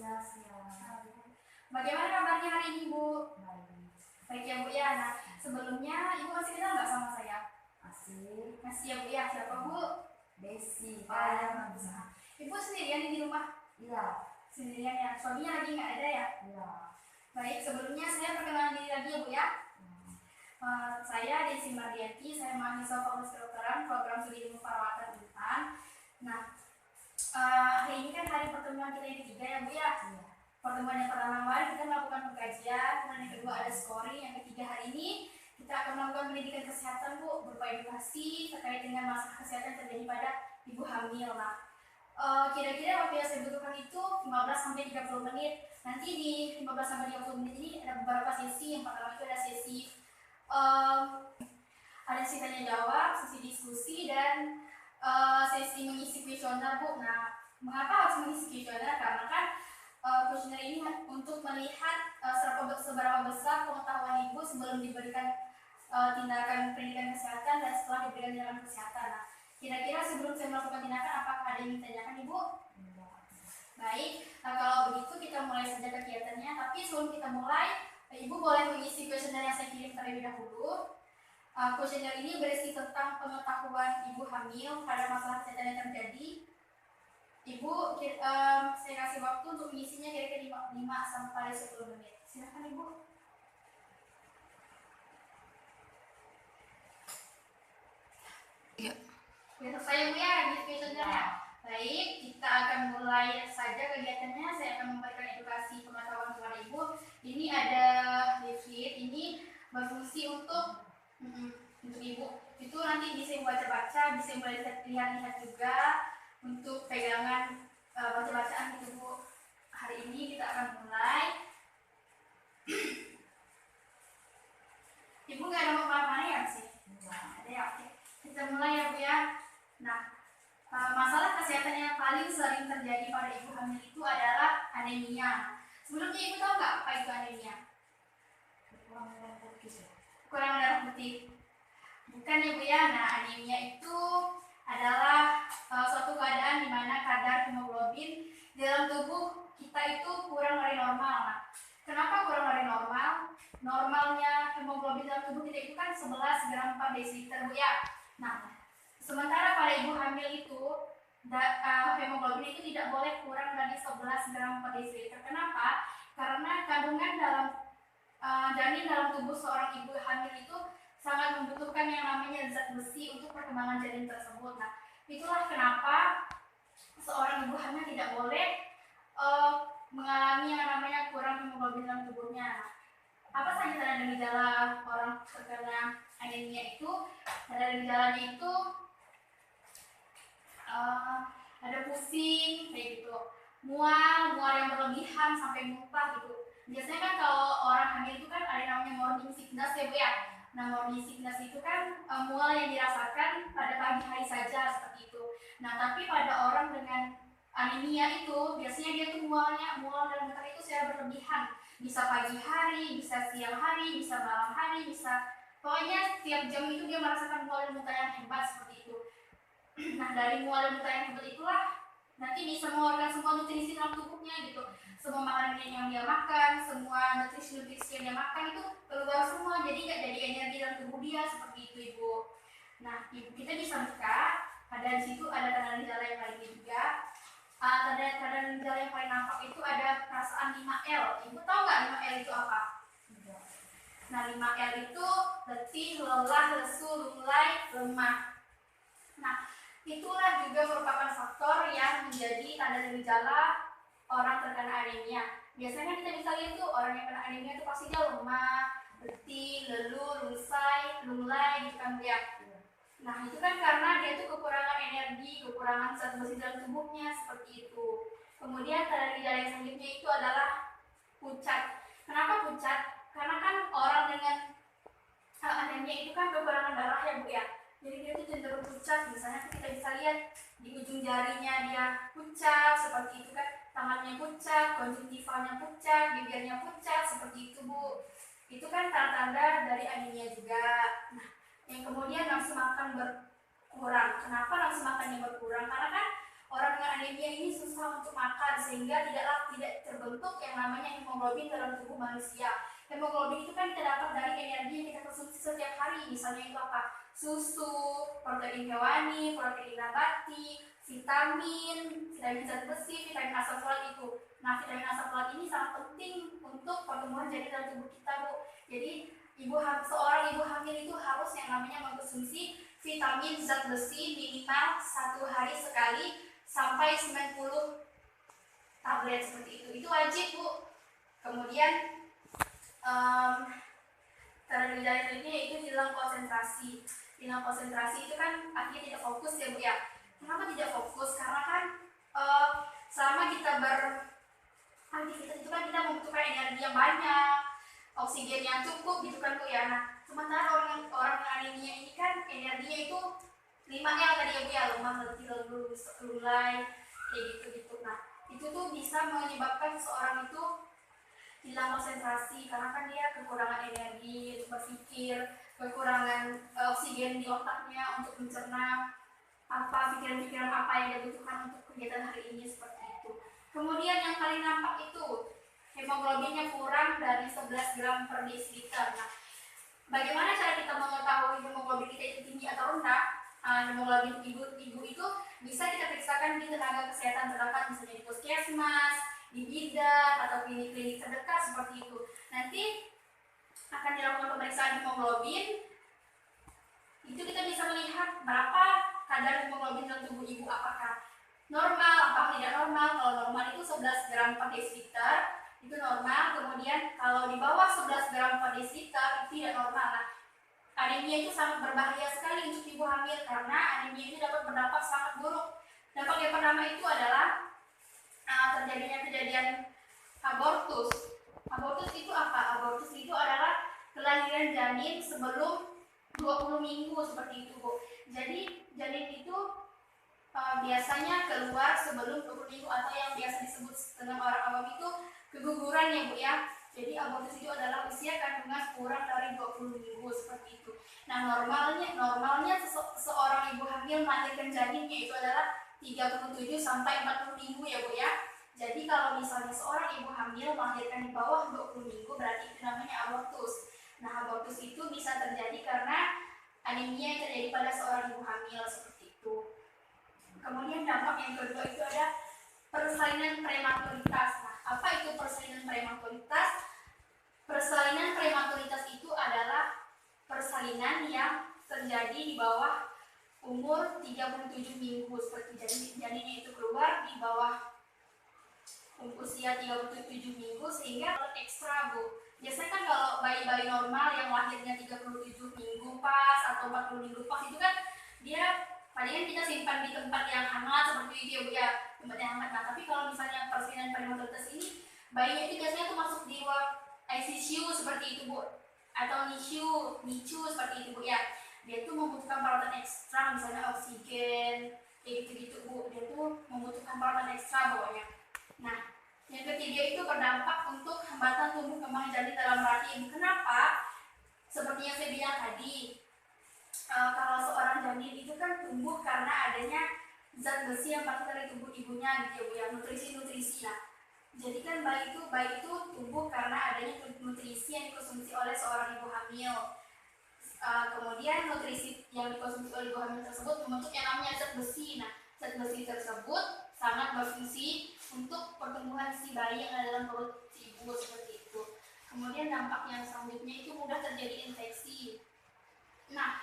Iya, siap. Bagaimana kabarnya hari ini, Bu? Baik. Baik ya, Bu ya. Nah, sebelumnya Ibu masih kenal nggak sama saya? Masih ya, Bu ya. Siapa, Bu? Desi. Ibu sendirian di rumah? Iya. Sendirian ya. Suaminya lagi nggak ada ya? Iya. Baik, sebelumnya saya perkenalan diri lagi ya, Bu ya. Saya Desi Mardianti, saya mahasiswa Fakultas Kedokteran Program Studi Ilmu Perawatan Unpad. Nah, hari ini kan hari pertemuan kita yang ketiga ya, Bu ya. Iya. Pertemuan yang pertama kemarin kita melakukan pengkajian, kemudian yang kedua ada scoring, yang ketiga hari ini kita akan melakukan pendidikan kesehatan, Bu, berupa edukasi terkait dengan masalah kesehatan yang terjadi pada ibu hamil. Nah, kira-kira waktu yang saya butuhkan itu 15 sampai 30 menit. Nanti di 15 sampai 30 menit ini ada beberapa sesi. Yang pertama itu ada sesi tanya jawab, sesi diskusi, dan sesi mengisi kuesioner, Bu. Nah, mengapa harus mengisi kuesioner? Karena kan kuesioner ini untuk melihat seberapa besar pengetahuan Ibu sebelum diberikan tindakan pendidikan kesehatan dan setelah diberikan tindakan kesehatan. Nah, kira-kira sebelum saya melakukan tindakan, apakah ada yang ditanyakan, Ibu? Baik, nah kalau begitu kita mulai saja kegiatannya. Tapi sebelum kita mulai, Ibu boleh mengisi kuesioner yang saya kirim terlebih dahulu. Kuesioner ini berisi tentang pengetahuan ibu hamil pada masalah kesehatan yang terjadi. Ibu, saya kasih waktu untuk mengisinya kira-kira 5 sampai 10 menit. Silakan, Ibu. Iya. Sudah selesai, Bu ya, ngisi kuesionernya. Baik, kita akan mulai saja kegiatannya. Saya akan memberikan edukasi pengetahuan kepada Ibu. Ini ada leaflet, ini berfungsi untuk Ibu. Itu nanti bisa Ibu baca-baca, bisa Ibu lihat-lihat juga untuk pegangan baca-bacaan gitu, Bu. Hari ini kita akan mulai. Ibu nggak ada apa-apa ya sih? Ada ya, oke. Kita mulai ya, Bu ya. Nah, masalah kesehatan yang paling sering terjadi pada ibu hamil itu adalah anemia. Sebelumnya Ibu tahu nggak apa itu anemia? Kekurangan darah putih. Bukan ya, Bu ya. Nah, anemia itu adalah suatu keadaan di mana kadar hemoglobin di dalam tubuh kita itu kurang dari normal. Nah, kenapa kurang dari normal? Normalnya hemoglobin dalam tubuh kita itu kan 11 gram per desiliter, Bu ya. Nah, sementara pada ibu hamil itu hemoglobin itu tidak boleh kurang dari 11 gram per desiliter. Kenapa? Karena kandungan dalam janin dalam tubuh seorang ibu hamil itu sangat membutuhkan yang namanya zat besi untuk perkembangan janin tersebut. Nah, itulah kenapa seorang ibu hamil tidak boleh mengalami yang namanya kurang hemoglobin dalam tubuhnya. Apa saja tanda dan gejala orang terkena anemia itu? Tanda dan gejalanya itu ada pusing kayak gitu, mual yang berlebihan sampai muntah gitu. Biasanya kan kalau orang hamil itu kan ada namanya morning sickness ya, Bu ya. Nah, morning sickness itu kan mual yang dirasakan pada pagi hari saja seperti itu. Nah, tapi pada orang dengan anemia itu biasanya dia tuh mual dan muntah itu secara berlebihan. Bisa pagi hari, bisa siang hari, bisa malam hari, bisa pokoknya setiap jam itu dia merasakan mual dan muntah yang hebat seperti itu. Nah, dari mual dan muntah yang hebat itulah nanti bisa mengeluarkan semua nutrisi dalam tubuhnya gitu. Semua makanan yang dia makan, semua nutrisi yang dia makan itu keluar semua, jadi nggak jadi energi dalam tubuh dia seperti itu, Ibu. Nah, Ibu kita bisa buka, ada di situ ada tanda gejala yang lainnya juga. Tanda gejala yang paling nampak itu ada perasaan 5L. Ibu tahu nggak 5L itu apa? Nah, 5L itu letih, lelah, lesu, lunglai, lemah. Nah, itulah juga merupakan faktor yang menjadi tanda dan gejala orang terkena anemia. Biasanya kita bisa lihat tuh orang yang kena anemia itu pasti dia lemah, letih, leluh, lungsai, lunglai gitu kan, ya. Nah, itu kan karena dia tuh kekurangan energi, kekurangan zat besi dalam tubuhnya seperti itu. Kemudian tanda gejala yang selanjutnya itu adalah pucat. Kenapa pucat? Karena kan orang dengan anemia itu kan kekurangan darah ya, Bu ya. Jadi dia tuh cenderung pucat. Misalnya kita bisa lihat di ujung jarinya dia pucat seperti itu kan, tangannya pucat, konjungtivanya pucat, bibirnya pucat seperti itu, Bu. Itu kan tanda-tanda dari anemia juga. Nah, yang kemudian nafsu makan berkurang. Kenapa nafsu makannya berkurang? Karena kan orang dengan anemia ini susah untuk makan sehingga tidak terbentuk yang namanya hemoglobin dalam tubuh manusia. Hemoglobin itu kan kita dapat dari energi yang kita konsumsi setiap hari, misalnya itu apa? Susu, protein hewani, protein nabati, vitamin zat besi, vitamin asam folat itu. Nah, vitamin asam folat ini sangat penting untuk pertumbuhan janin dalam tubuh kita, Bu. Jadi, seorang ibu hamil itu harus yang namanya mengkonsumsi vitamin zat besi minimal 1 hari sekali sampai 90 tablet seperti itu. Itu wajib, Bu. Kemudian cara gejala kliniknya yaitu hilang konsentrasi. Hilang konsentrasi itu kan artinya tidak fokus ya, Bu ya. Kenapa tidak fokus? Karena kan selama kita beraktivitas itu kan kita membutuhkan energi yang banyak, oksigen yang cukup gitu kan, Bu ya. Nah, sementara orang anemia ini kan energinya itu 5L tadi ya, Bu ya, lemah, letih, lesu, lulai, kayak gitu. Nah, itu tuh bisa menyebabkan seseorang itu hilang konsentrasi karena kan dia kekurangan energi untuk berpikir, kekurangan oksigen di otaknya untuk mencerna pikiran-pikiran apa yang dia butuhkan untuk kegiatan hari ini seperti itu. Kemudian yang paling nampak itu hemoglobinnya kurang dari 11 gram per desiliter. Nah, bagaimana cara kita mengetahui hemoglobin kita itu tinggi atau rendah? Hemoglobin ibu itu bisa kita periksakan di tenaga kesehatan terdekat, misalnya di puskesmas, di bidan atau klinik-klinik terdekat seperti itu. Nanti akan dilakukan pemeriksaan hemoglobin. Itu kita bisa melihat berapa kadar hemoglobin dalam tubuh ibu, apakah normal, apakah tidak normal. Kalau normal itu 11 gram per desiliter, itu normal. Kemudian kalau di bawah 11 gram per desiliter itu tidak normal. Nah, anemia itu sangat berbahaya sekali untuk ibu hamil karena anemia ini dapat berdampak sangat buruk. Dampak yang pertama itu adalah terjadinya kejadian abortus. Abortus itu apa? Abortus itu adalah kelahiran janin sebelum 20 minggu seperti itu, Bu. Jadi janin itu biasanya keluar sebelum 20 minggu atau yang biasa disebut dengan orang awam itu keguguran ya, Bu ya. Jadi abortus itu adalah usia kandungan kurang dari 20 minggu seperti itu. Nah, normalnya seorang ibu hamil melahirkan janinnya itu adalah 37 sampai 40 minggu ya, Bu ya. Jadi kalau misalnya seorang ibu hamil melahirkan di bawah 20 minggu berarti itu namanya abortus. Nah, abortus itu bisa terjadi karena anemia yang terjadi pada seorang ibu hamil seperti itu. Kemudian dampak yang kedua itu ada persalinan prematuritas. Nah, apa itu persalinan prematuritas? Persalinan prematuritas itu adalah persalinan yang terjadi di bawah umur 37 minggu seperti janinnya itu keluar di bawah usia 37 minggu sehingga ekstra, Bu. Biasanya kan kalau bayi-bayi normal yang lahirnya 37 minggu pas atau 40 minggu pas itu kan dia palingan kita simpan di tempat yang hangat seperti itu ya, Bu ya, tempat yang hangat. Nah, tapi kalau misalnya persalinan prematuritas ini bayinya itu biasanya tuh masuk di ICU seperti itu, Bu, atau NICU seperti itu, Bu ya. Dia tuh membutuhkan perawatan ekstra, misalnya oksigen kayak gitu-gitu, Bu. Dia tuh membutuhkan perawatan ekstra pokoknya. Nah, yang ketiga itu berdampak untuk hambatan tumbuh kembang janin dalam rahim. Kenapa? Seperti yang saya bilang tadi, kalau seorang janin itu kan tumbuh karena adanya zat besi yang masuk dari tubuh ibunya gitu ya, nutrisi-nutrisi. Nah, jadi kan bayi itu tumbuh karena adanya nutrisi yang dikonsumsi oleh seorang ibu hamil. Kemudian nutrisi yang dikonsumsi oleh ibu hamil tersebut membentuk yang namanya zat besi. Nah, zat besi tersebut sangat berfungsi untuk pertumbuhan si bayi yang ada dalam perut si ibu seperti itu. Kemudian dampak yang selanjutnya itu mudah terjadi infeksi. Nah,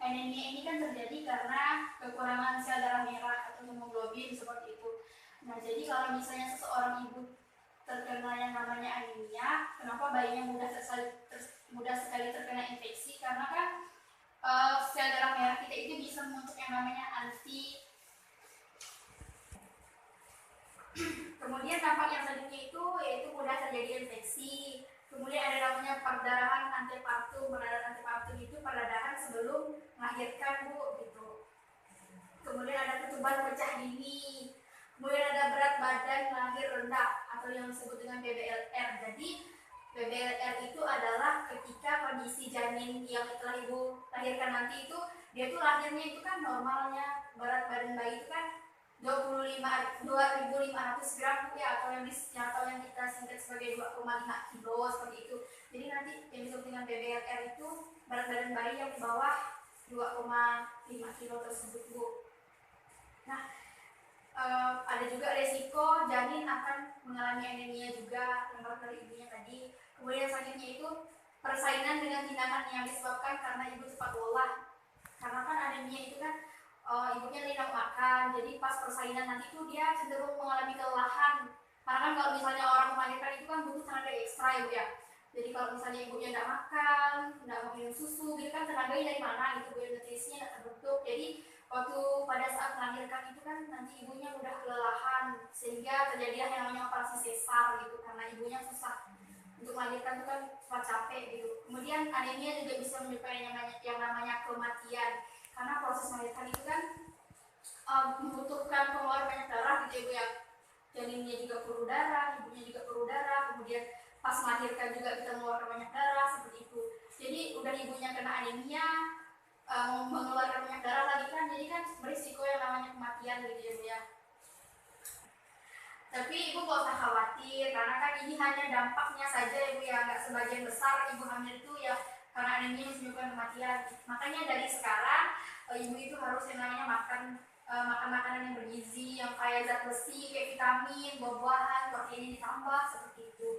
anemia ini kan terjadi karena kekurangan sel darah merah atau hemoglobin seperti itu. Nah, jadi kalau misalnya seseorang ibu terkena yang namanya anemia, kenapa bayinya mudah sekali terkena infeksi? Karena kan sel darah merah kita itu bisa membentuk yang namanya Kemudian dampak yang selanjutnya itu yaitu mudah terjadi infeksi. Kemudian ada namanya perdarahan antepartum. Perdarahan antepartum itu perdarahan sebelum melahirkan, Bu, gitu. Kemudian ada ketuban pecah dini. Kemudian ada berat badan lahir rendah atau yang disebut dengan BBLR. Jadi BBLR itu adalah ketika kondisi janin yang telah ibu lahirkan nanti itu dia tuh lahirnya itu kan normalnya berat badan bayi itu kan 2.500 gram ya, atau yang kita singkat sebagai 2,5 kilo seperti itu. Jadi nanti yang disebut dengan BBLR itu berat badan bayi yang di bawah 2,5 kilo tersebut, Bu. Nah, ada juga resiko janin akan mengalami anemia juga yang dari ibunya tadi. Kemudian selanjutnya itu persaingan dengan tindakan yang disebabkan karena ibu cepat lelah. Karena kan anemia itu kan ibunya tidak makan, jadi pas persalinan nanti itu dia cenderung mengalami kelelahan. Karena kan kalau misalnya orang melahirkan itu kan butuh tenaga ekstra ibu ya. Jadi kalau misalnya ibunya tidak makan, tidak mau minum susu, gitu kan tenaganya dari mana gitu, nutrisinya tidak terbentuk. Jadi waktu pada saat melahirkan itu kan nanti ibunya udah kelelahan, sehingga terjadi yang namanya operasi sesar gitu, karena ibunya susah untuk melahirkan itu kan cepat capek gitu. Kemudian anemia juga bisa menyebabkan yang namanya kematian, karena proses melahirkan itu kan membutuhkan pengeluaran banyak darah gitu ya Bu ya. Janinnya juga perlu darah, ibunya juga perlu darah, kemudian pas melahirkan juga kita mengeluarkan banyak darah seperti itu. Jadi udah ibunya kena anemia, mengeluarkan banyak darah lagi kan, jadi kan berisiko yang namanya kematian gitu ya Bu ya. Tapi ibu gak usah khawatir, karena kan ini hanya dampaknya saja ibu ya, nggak sebagian besar ibu hamil itu ya karena anemia menyebabkan kematian. Makanya dari sekarang ibu itu harus yang namanya makan makanan yang bergizi, yang kaya zat besi, kayak vitamin, buah-buahan, protein ditambah seperti itu.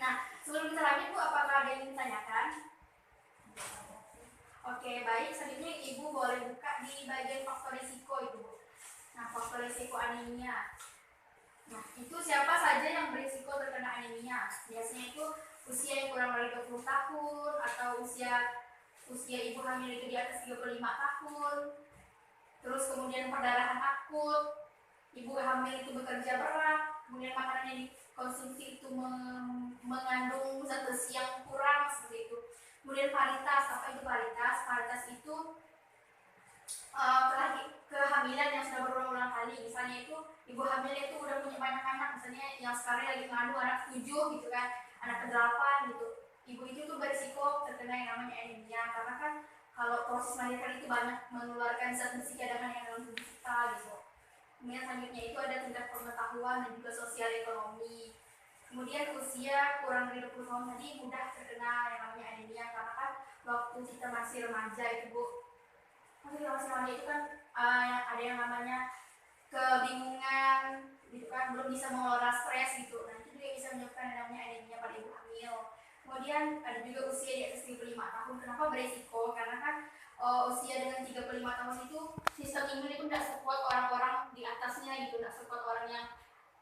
Nah, sebelum kita lanjut Bu, apakah ada yang ditanyakan? Oke, baik. Selanjutnya ibu boleh buka di bagian faktor risiko itu Bu. Nah, faktor risiko anemia. Nah, itu siapa saja yang berisiko terkena anemia? Biasanya itu usia yang kurang dari 20 tahun, atau usia ibu hamil itu di atas 35 tahun. Terus kemudian perdarahan akut, ibu hamil itu bekerja berat, kemudian makanan yang dikonsumsi itu mengandung zat besi yang kurang seperti itu. Kemudian paritas, apa itu paritas? Paritas itu kehamilan yang sudah berulang-ulang kali. Misalnya itu ibu hamil itu udah punya banyak anak, misalnya yang sekarang lagi mengandung anak 7 gitu kan, anak ke-8 gitu. Ibu itu tuh berisiko terkena yang namanya anemia, karena kan kalau proses melahirkan itu banyak mengeluarkan zat besi cadangan yang dalam tubuh kita gitu. Kemudian selanjutnya itu ada tingkat pengetahuan dan juga sosial ekonomi. Kemudian usia kurang dari 20 tahun tadi mudah terkena yang namanya anemia, karena kan waktu kita masih remaja itu Bu, masih remaja itu kan ada yang namanya kebingungan gitu kan, belum bisa mengelola stres gitu. Nah, itu juga bisa menyebabkan yang namanya anemia pada ibu hamil. Kemudian ada juga usia di atas 35 tahun. Kenapa beresiko? Karena kan usia dengan 35 tahun itu sistem imun itu tidak sekuat orang-orang di atasnya gitu, tidak sekuat orang yang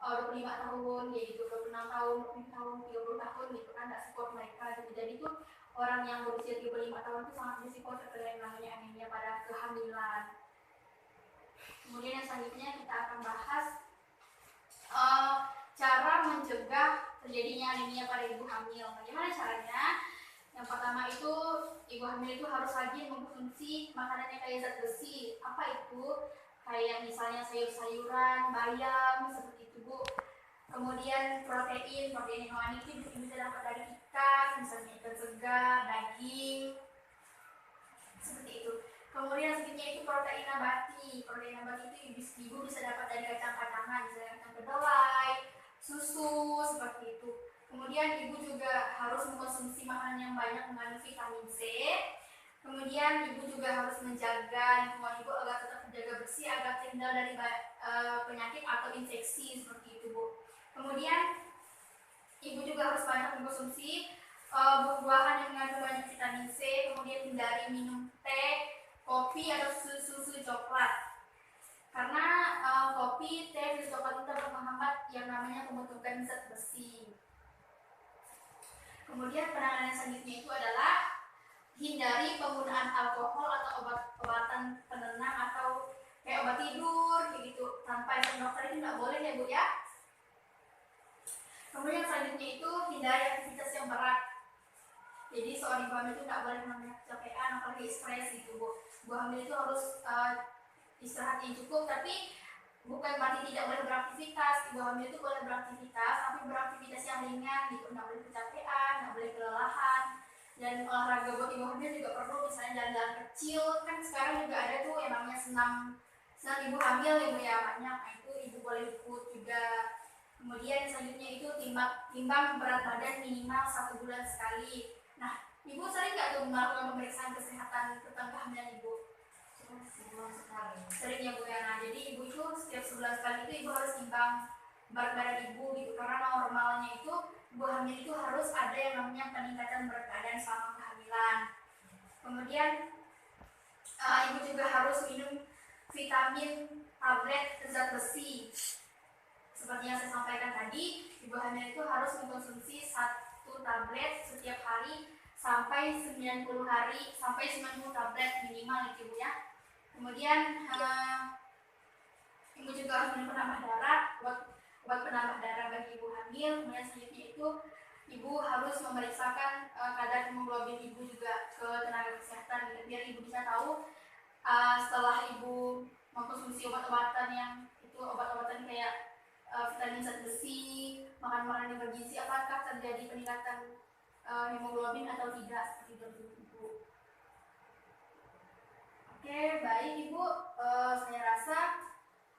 25 tahun ya gitu, 26 tahun, 20 tahun, 30 tahun gitu kan, tidak sekuat mereka gitu. Jadi itu orang yang berusia 35 tahun itu sangat berisiko terkena yang namanya anemia pada kehamilan. Kemudian yang selanjutnya kita akan bahas cara mencegah terjadinya anemia pada ibu hamil. Bagaimana caranya? Yang pertama itu ibu hamil itu harus rajin mengkonsumsi makanan yang kaya zat besi. Apa itu? Kayak misalnya sayur-sayuran, bayam seperti itu Bu. Kemudian protein hewani itu bisa dapat dari ikan, misalnya ikan segar, daging, seperti itu. Kemudian selanjutnya itu protein nabati. Protein nabati itu ibu bisa dapat dari kacang-kacangan, misalnya kacang kedelai, susu, seperti itu. Kemudian ibu juga harus mengkonsumsi makanan yang banyak mengandung vitamin C. Kemudian ibu juga harus menjaga lingkungan ibu agar tetap terjaga bersih, agar terhindar dari penyakit atau infeksi seperti itu Bu. Kemudian ibu juga harus banyak mengkonsumsi buah-buahan yang mengandung banyak vitamin C. Kemudian hindari minum teh, kopi atau susu coklat, karena kopi, teh, susu coklat itu dapat menghambat yang namanya pembentukan zat besi. Kemudian penanganan selanjutnya itu adalah hindari penggunaan alkohol atau obat-obatan penenang atau kayak obat tidur kayak gitu tanpa izin dokter, itu tidak boleh ya Bu ya. Kemudian selanjutnya itu hindari aktivitas yang berat. Jadi seorang ibu hamil itu tidak boleh namanya kecapean apalagi stres gitu Bu. Ibu hamil itu harus istirahat yang cukup, tapi bukan berarti tidak boleh beraktivitas. Ibu hamil itu boleh beraktivitas, tapi beraktivitas yang ringan gitu, tidak boleh kecapean, tidak boleh kelelahan. Dan olahraga buat ibu hamil juga perlu, misalnya jalan-jalan kecil. Kan sekarang juga ada tuh yang namanya senam ibu hamil ya Bu ya, banyak. Nah itu ibu boleh ikut juga. Kemudian selanjutnya itu timbang berat badan minimal 1 bulan sekali. Nah ibu sering nggak tuh melakukan pemeriksaan kesehatan tentang kehamilan ibu? Sebulan sekali. Sering ya Bu ya. Nah jadi ibu itu setiap sebulan sekali itu ibu harus timbang berat badan ibu gitu, karena normalnya itu ibu hamil itu harus ada yang namanya peningkatan berat badan selama kehamilan. Kemudian ibu juga harus minum vitamin, tablet, zat besi. Seperti yang saya sampaikan tadi, ibu hamil itu harus mengkonsumsi 1 tablet setiap hari sampai 90 hari, sampai 90 tablet minimal itu Bu ya. Kemudian ibu juga harus minum penambah darah, obat penambah darah bagi ibu hamil. Kemudian selanjutnya itu ibu harus memeriksakan kadar hemoglobin ibu juga ke tenaga kesehatan biar ibu bisa tahu setelah ibu mengkonsumsi obat-obatan yang itu, obat-obatan kayak vitamin zat besi, makan makanan yang bergizi, apakah terjadi peningkatan hemoglobin atau tidak, seperti itu ibu. Oke, baik ibu, saya rasa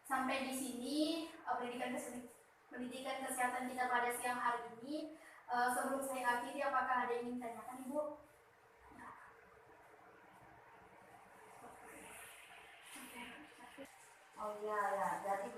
sampai di sini pendidikan kesehatan kita pada siang hari ini. Sebelum saya akhiri, apakah ada yang ingin tanyakan ibu? Oh iya ya, jadi